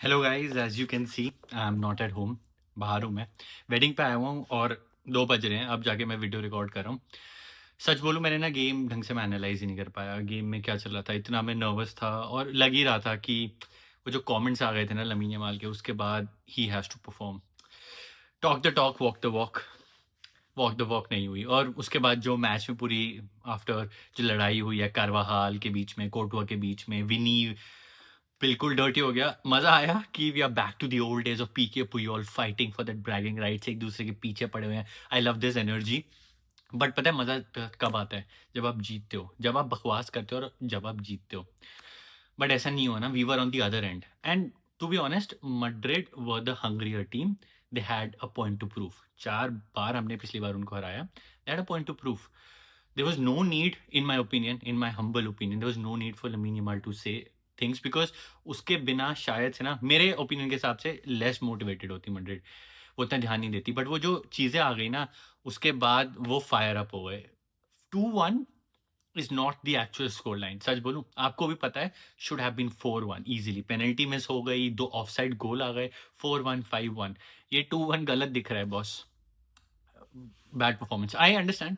Hello guys, as you can see I am not at home. बाहर हूँ मैं। Wedding पे आया हुआ हूँ और 2 बज रहे हैं अब जाके मैं वीडियो रिकॉर्ड कर रहा हूँ। सच बोलूँ, मैंने ना गेम ढंग से मैं एनालाइज ही नहीं कर पाया। गेम में क्या चल रहा था, इतना मैं नर्वस था और लग ही रहा था कि वो जो कमेंट्स आ गए थे ना लमीन यमाल के, उसके बाद ही has to perform. Talk the talk, walk the walk. Walk the walk नहीं हुई और उसके बाद जो मैच में पूरी आफ्टर जो लड़ाई हुई है कार्वाहाल के बीच में, कोर्टवा के बीच में, विनी बिल्कुल डर्टी हो गया। मजा आया कि we are back to the old days of Pique Puyol fighting for that bragging rights, एक दूसरे के पीछे पड़े हुए हैं। I love this energy. But पता है मजा कब आता है? जब आप जीतते हो, जब आप बकवास करते हो और जब आप जीतते हो। बट ऐसा नहीं हुआ ना, we were on the other end and to be honest, Madrid were the hungrier team. They had a point to prove. 4 बार हमने पिछली बार उनको हराया। They had a point to prove. there was no need, in my opinion, in my humble opinion, there was no need for Lamine Yamal to say things because उसके बिना शायद से ना, मेरे ओपिनियन के हिसाब से लेस मोटिवेटेड होती मैड्रिड। वो उतना ध्यान नहीं देती, बट वो जो चीजें आ गई ना, उसके बाद वो फायर अप हो गए। 2-1 is not the actual score line. सच बोलूं, आपको भी पता है, should have been 4-1 easily. Penalty miss हो गई, 2 ऑफसाइड गोल आ गए। 4-1, 5-1, ये 2-1 गलत दिख रहा है boss. Bad performance, I understand.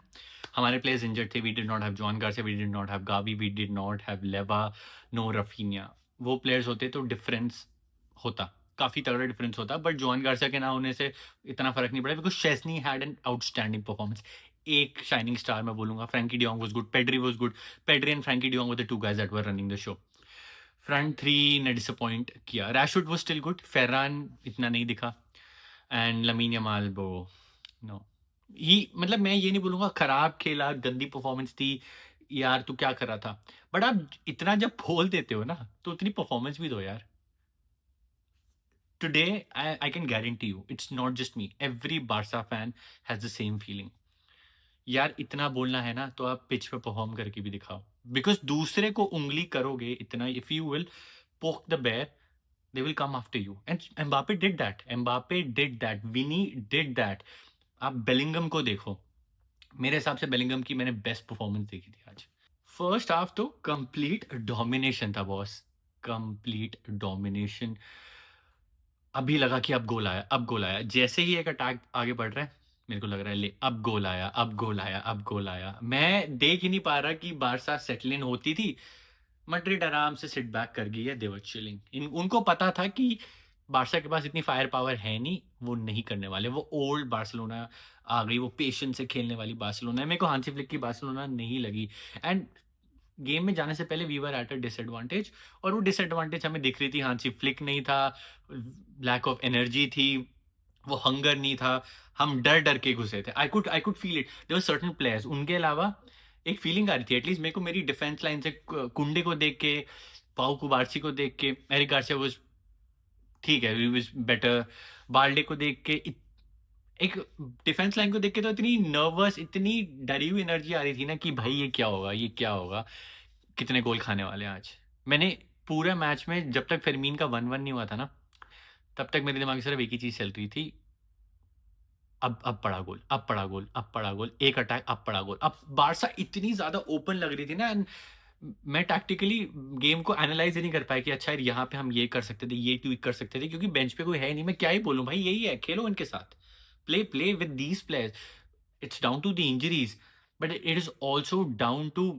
हमारे प्लेयर्स इंजर्ड थे। We did not have John Garcia, we did not have Gavi, we did not have Lewa, no Raphinha. वो प्लेयर्स होते तो डिफरेंस होता, काफी तगड़ा डिफरेंस होता। बट जॉन गार्सिया के ना होने से इतना फर्क नहीं पड़ा because Szczesny had an outstanding performance. एक शाइनिंग स्टार मैं बोलूंगा, Frenkie de Jong was good, Pedri was good. Pedri and Frenkie de Jong were the two guys that were running the show. Front three ने डिसअपॉइंट किया। Rashford was still good, Ferran इतना नहीं दिखा। And lamin Yamal वो, no, ही मतलब मैं ये नहीं बोलूंगा खराब खेला, गंदी परफॉर्मेंस थी, यार तू क्या कर रहा था। बट आप इतना जब बोल देते हो ना, तो उतनी परफॉर्मेंस भी दो यार। Today I can guarantee you it's not just me, every Barça fan has the same feeling. यार इतना बोलना है ना, तो आप पिच पे परफॉर्म करके भी दिखाओ। बिकॉज दूसरे को उंगली करोगे इतना, if you will poke the bear, they will come after you. And Mbappe did that. Mbappe did that. Vinny did that. आप बेलिंगम को देखो। मेरे हिसाब से बेलिंगम की मैंने बेस्ट परफॉर्मेंस देखी थी आज। फर्स्ट हाफ तो कंप्लीट डोमिनेशन था बॉस। Complete domination. अभी लगा कि अब गोल आया, अब गोल आया। जैसे ही एक अटैक आगे बढ़ रहा है, मेरे को लग रहा है ले अब गोल आया, अब गोल आया, अब गोल आया। मैं देख ही नहीं पा रहा कि बारसा सेटल इन होती थी। मैड्रिड आराम से सिट बैक कर गई है, दे वर चिलिंग। इन उनको पता था कि बारसा के पास इतनी फायर पावर है नहीं, वो नहीं करने वाले। वो ओल्ड बार्सिलोना आ गई, वो पेशेंस से खेलने वाली बार्सिलोना है। मेरे को हांसी फ्लिक की बार्सिलोना नहीं लगी। एंड गेम में जाने से पहले we were at a disadvantage, और वो डिसएडवांटेज हमें दिख रही थी। हांसी फ्लिक नहीं था, लैक ऑफ एनर्जी थी, वो हंगर नहीं था। हम डर डर के घुसे थे। I could feel it. There were certain players, उनके अलावा एक फीलिंग आ रही थी एटलीस्ट मेरे को, मेरी डिफेंस लाइन से कुंडे को देख के, पाउ कुबार्सी को देख के। एरिक गार्सिया वाज ठीक है, ही वाज बेटर। बाल्डे को देख के एक डिफेंस लाइन को देख के तो इतनी नर्वस, इतनी डरी हुई एनर्जी आ रही थी ना कि भाई ये क्या होगा, ये क्या होगा, कितने गोल खाने वाले हैं आज। मैंने पूरे मैच में जब तक फेरमीन का 1-1 नहीं हुआ था ना, तब तक मेरे दिमाग में सिर्फ एक ही चीज चल रही थी। अब पड़ा गोल, अब पड़ा गोल, अब पड़ा गोल, एक अटैक, अब पड़ा गोल। अब बारसा इतनी ज्यादा ओपन लग रही थी ना, and मैं टैक्टिकली गेम को एनालाइज ही नहीं कर पाया कि अच्छा यार यहाँ पे हम ये कर सकते थे, ये ट्वीक कर सकते थे, क्योंकि बेंच पे कोई है नहीं। मैं क्या ही बोलूं भाई, यही है, खेलो इनके साथ, play play with these players. It's down to the injuries, but it is also down to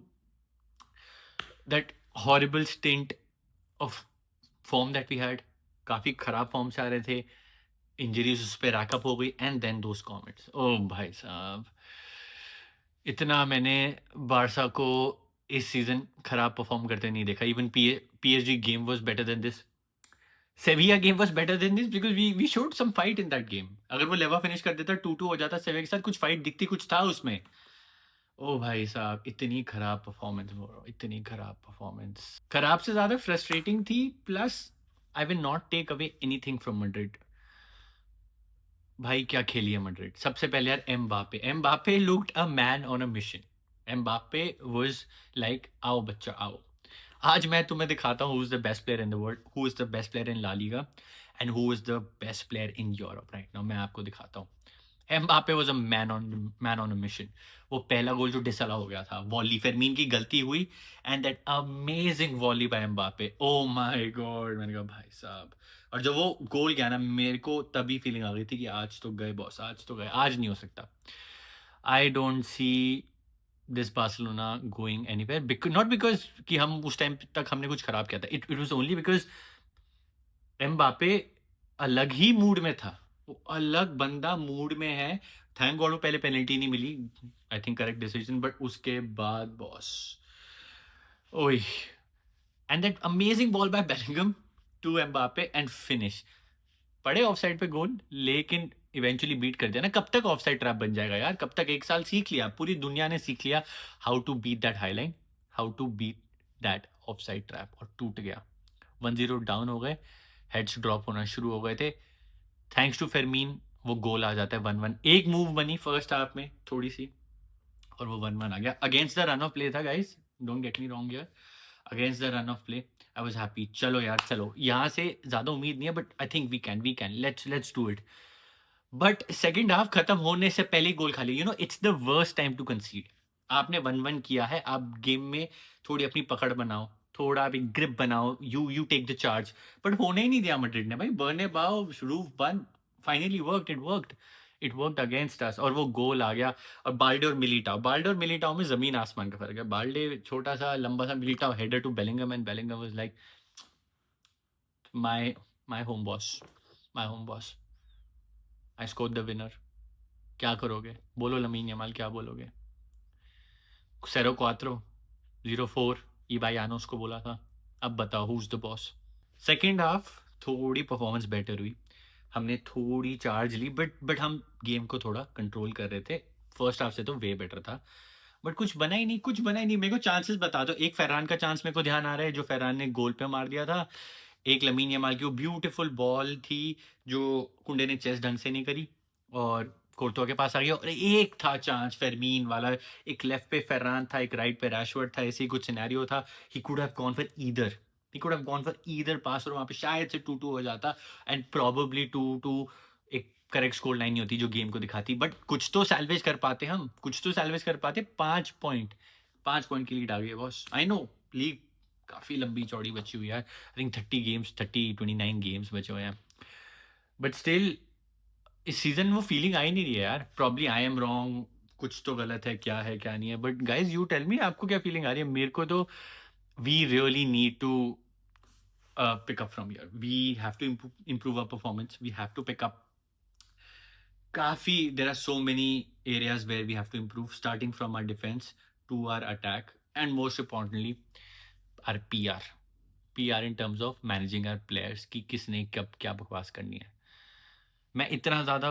that horrible stint of form that we had. काफी खराब फॉर्म से आ रहे थे, इंजरीज उस पर रैकअप हो गई, एंड देन दोस कमेंट्स, ओ भाई साहब। इतना मैंने बारसा को इस सीजन खराब परफॉर्म करते नहीं देखा। Even PSG game was better than this, Sevilla game was better than this, because we showed some fight in that game. अगर वो लेवा फिनिश कर देता, 2-2 हो जाता, सेविया के साथ कुछ फाइट दिखती, कुछ था उसमें। ओ भाई साहब, इतनी खराब परफॉर्मेंस बोल रहा हूँ, इतनी खराब परफॉर्मेंस। खराब से ज्यादा फ्रस्ट्रेटिंग थी। Plus I will not take away anything from Madrid. भाई क्या खेली है मैड्रिड। सबसे पहले यार Mbappe, Mbappe looked a man on a mission. Mbappe was like आओ बच्चा आओ, आज मैं तुम्हें दिखाता हूँ who is the best player in the world, who is the best player in La Liga, and who is the best player in Europe right now. मैं आपको दिखाता हूँ। Mbappe was a man on a mission. वो पहला गोल जो डिसला हो गया था, वॉली फेरमीन की गलती हुई, and that amazing volley by Mbappe, oh my God. मैंने कहा भाई साहब, और जब वो गोल गया ना, मेरे को तभी फीलिंग आ गई थी कि आज तो गए बॉस, आज तो गए, आज नहीं हो सकता। I don't see this Barcelona going anywhere, not because कि हम उस टाइम तक हमने कुछ खराब किया था, it was only because Mbappe अलग ही मूड में था। वो अलग बंदा मूड में है। थैंक गॉड वो पहले पेनल्टी नहीं मिली, I think correct decision, but उसके बाद बॉस, ओए, and that amazing ball by Bellingham to Mbappe and finish. पड़े ऑफसाइड पे गोल, लेकिन इवेंचुअली बीट कर दिया ना। कब तक ऑफसाइड ट्रैप बन जाएगा यार, कब तक? एक साल सीख लिया, पूरी दुनिया ने सीख लिया how to beat that high line, how to beat that offside trap, और टूट गया। 1-0 डाउन हो गए, हेड्स ड्रॉप होना शुरू हो गए थे। थैंक्स टू फेरमीन वो गोल आ जाता है 1-1। एक मूव बनी फर्स्ट हाफ में थोड़ी सी, और वो 1-1 आ गया। Against the run of play था guys, don't get me wrong here, against the run of play. I was happy. चलो यार, चलो, यहाँ से ज्यादा उम्मीद नहीं है, but I think we can let's do it. But second half खत्म होने से पहले ही गोल खा लिया, it's the worst time to concede. आपने 1-1 किया है, आप गेम में थोड़ी अपनी पकड़ बनाओ, थोड़ा आप एक ग्रिप बनाओ, you take the charge. But होने ही नहीं दिया मैड्रिड ने भाई, बर्नेबाओ रूफ बंद। Finally it worked against us, और वो गोल आ गया। और बाल्डे और मिलिटाओ में जमीन आसमान का फर्क है। बाल्डे छोटा सा लंबा सा, Militao header to Bellingham, and Bellingham was like my my home boss, my home boss, I score the winner. क्या करोगे? बोलो लमीन यमाल, क्या बोलोगे? सेरो क्वात्रो 04 इबायानोस को बोला था। अब बताओ who is the boss? Second half थोड़ी परफॉर्मेंस बेटर हुई, हमने थोड़ी चार्ज ली, बट हम गेम को थोड़ा कंट्रोल कर रहे थे। फर्स्ट हाफ से तो वे बेटर था, बट कुछ बना ही नहीं। मेरे को चांसेस बता दो। एक फरहान का चांस मेरे को ध्यान आ रहा है, जो फरहान ने गोल पे मार दिया था। एक लमीन यमाल की वो ब्यूटीफुल बॉल थी, जो कुंडे ने चेस ढंग से नहीं करी, और कोर्तुआ के पास आ गया। और एक था चांस फेरमीन वाला, एक लेफ्ट पे फरहान था, एक राइट पे रैशवर्ड था, ऐसे ही कुछ सिनेरियो था। He could have gone for either pass, और वहां पे शायद से 2-2 हो जाता, एंड प्रोबेबली 2-2 एक करेक्ट स्कोर लाइन नहीं होती जो गेम को दिखाती। बट कुछ तो सैल्वेज कर पाते हम, कुछ तो सैल्वेज कर पाते। 5 पॉइंट की लीड आ गई है बॉस। आई नो लीग काफी लंबी चौड़ी बची हुई है, आई थिंक 29 गेम्स बचे हुए हैं, बट स्टिल इस सीजन वो फीलिंग आई नहीं रही है यार। प्रॉब्ली आई एम रॉन्ग, कुछ तो गलत है क्या नहीं है, but guys you tell me, आपको क्या फीलिंग आ रही है? मेरे को तो we really need to pick up from here. We have to improve our performance. We have to pick up. There are so many areas where we have to improve, starting from our defense to our attack, and most importantly, our PR. PR in terms of managing our players कि किसने कब क्या बकवास करनी है। मैं इतना ज़्यादा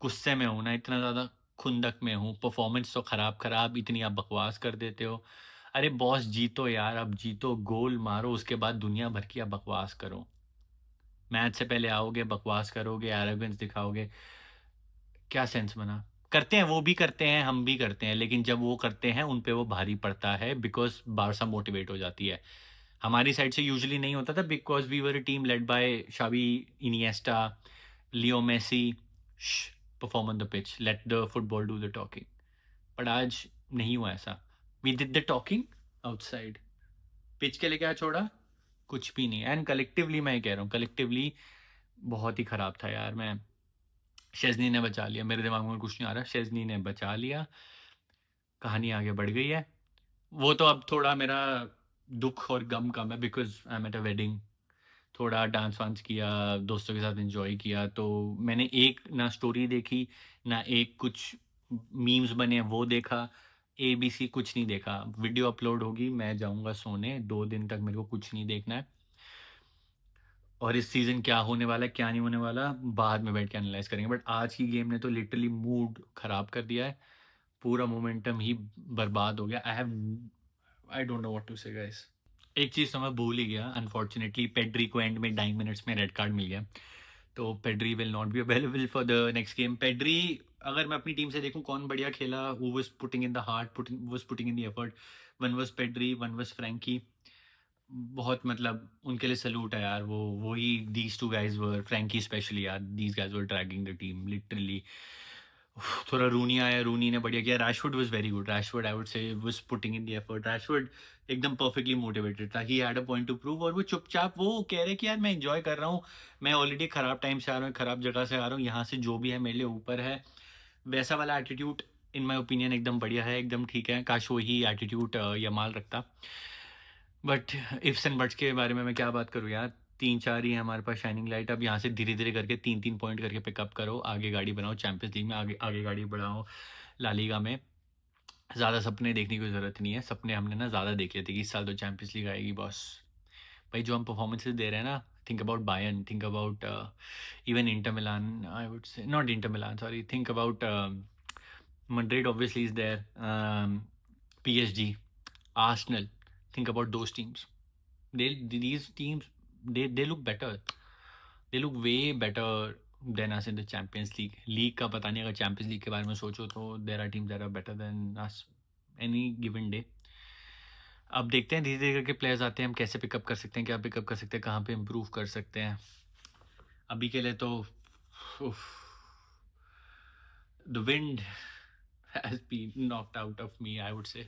गुस्से में हूँ ना, इतना ज़्यादा खुंदक में हूँ। परफॉर्मेंस तो खराब, इतनी आप बकवास कर देते हो। अरे बॉस, जीतो यार, अब जीतो, गोल मारो, उसके बाद दुनिया भर की आप बकवास करो। मैच से पहले आओगे, बकवास करोगे, एरोगेंस दिखाओगे, क्या सेंस बना? करते हैं, वो भी करते हैं, हम भी करते हैं, लेकिन जब वो करते हैं उन पे वो भारी पड़ता है, बिकॉज बारसा मोटिवेट हो जाती है। हमारी साइड से यूजुअली नहीं होता था, because we were a team led by Xavi, Iniesta, Leo Messi. Perform on the pitch, let the football do the talking. But आज नहीं हुआ ऐसा। We did the talking outside, pitch के लिए क्या छोड़ा? कुछ भी नहीं। एंड कलेक्टिवली मैं कह रहा हूँ, कलेक्टिवली बहुत ही खराब था यार। मैं शेज़नी ने बचा लिया, मेरे दिमाग में कुछ नहीं आ रहा, शेज़नी ने बचा लिया, कहानी आगे बढ़ गई है। वो तो अब थोड़ा मेरा दुख और गम कम है, because I am at a wedding. थोड़ा डांस वांस किया, दोस्तों के साथ एंजॉय किया, तो मैंने एक ना स्टोरी देखी, ना एक कुछ मीम्स बने वो देखा, ABC कुछ नहीं देखा। वीडियो अपलोड होगी, मैं जाऊंगा सोने, 2 दिन तक मेरे को कुछ नहीं देखना है। और इस सीजन क्या होने वाला है, क्या नहीं होने वाला, बाद में बैठ के एनालाइज करेंगे। बट आज की गेम ने तो लिटरली मूड खराब कर दिया है, पूरा मोमेंटम ही बर्बाद हो गया। I don't know what to say guys. एक चीज़ तो मैं भूल ही गया, अनफॉर्चुनेटली पेड्री को एंड में 9 मिनट्स में रेड कार्ड मिल गया, तो Pedri will not be available for the next game. Pedri, अगर मैं अपनी टीम से देखूं कौन बढ़िया खेला, who was putting in the heart, was putting in the effort, one was Pedri, one was Frenkie. बहुत मतलब उनके लिए सैल्यूट है यार। वही these two guys were, Frenkie especially यार, these guys were dragging the team literally. थोड़ा Roony आया, रूनी ने बढ़िया किया। Rashford was very good. Rashford I would से was putting in the effort. Rashford एकदम परफेक्टली मोटिवेटेड था। He had a point to prove और वो चुपचाप वो कह रहे कि यार मैं एन्जॉय कर रहा हूँ। मैं ऑलरेडी खराब टाइम से आ रहा हूँ, खराब जगह से आ रहा हूँ। यहाँ से जो भी है मेरे लिए ऊपर है। वैसा वाला एटीट्यूड इन माय ओपिनियन एकदम बढ़िया है, एकदम ठीक है। काश वही एटीट्यूड यमाल रखता। बट इफ्स एंड बट्स के बारे में मैं क्या बात करूँ यार। 3-4 ही है हमारे पास शाइनिंग लाइट। अब यहाँ से धीरे-धीरे करके 3-3 पॉइंट करके पिकअप करो, आगे गाड़ी बनाओ चैंपियंस लीग में, आगे आगे गाड़ी बढ़ाओ ला लीगा में। ज़्यादा सपने देखने की ज़रूरत नहीं है। सपने हमने ना ज़्यादा देख लिए थे कि इस साल तो चैंपियंस लीग आएगी बॉस। भाई जो हम परफॉर्मेंसेस दे रहे हैं ना, think about Bayern, think about even Inter Milan, I would से not Inter Milan, sorry, think about Madrid obviously is there, PSG, Arsenal, think about those teams. These teams, they look better. They look way better than us in the Champions League. League का पता नहीं, अगर Champions League के बारे में सोचो तो there are teams that are better than us any given day. अब देखते हैं धीरे धीरे करके प्लेयर्स आते हैं, हम कैसे पिकअप कर सकते हैं, क्या पिकअप कर सकते हैं, कहाँ पे इम्प्रूव कर सकते हैं। अभी के लिए तो the wind has been knocked out of me, I would say.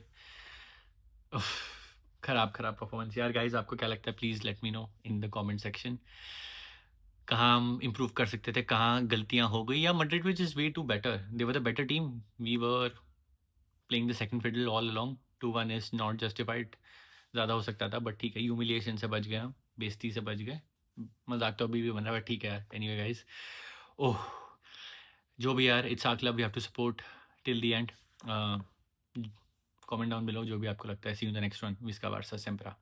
खराब खराब परफॉर्मेंस यार। गाइज आपको क्या लगता है, please let me know in the comment section. कहाँ हम इम्प्रूव कर सकते थे, कहाँ गलतियाँ हो गई, या Madrid which is way too better, they were the better team, we were playing the second fiddle all along. 2-1 is not justified. ज़्यादा हो सकता था बट ठीक है, ह्यूमिलिएशन से बच गए हम, बेइज्जती से बच गए। मजाक तो अभी भी बन रहा है बट ठीक है। एनीवे गाइज, ओह जो भी यार, it's our club, we have to support till the end. Comment down below जो भी आपको लगता है। See you in the next one. विस्का बारसा सेम्परा।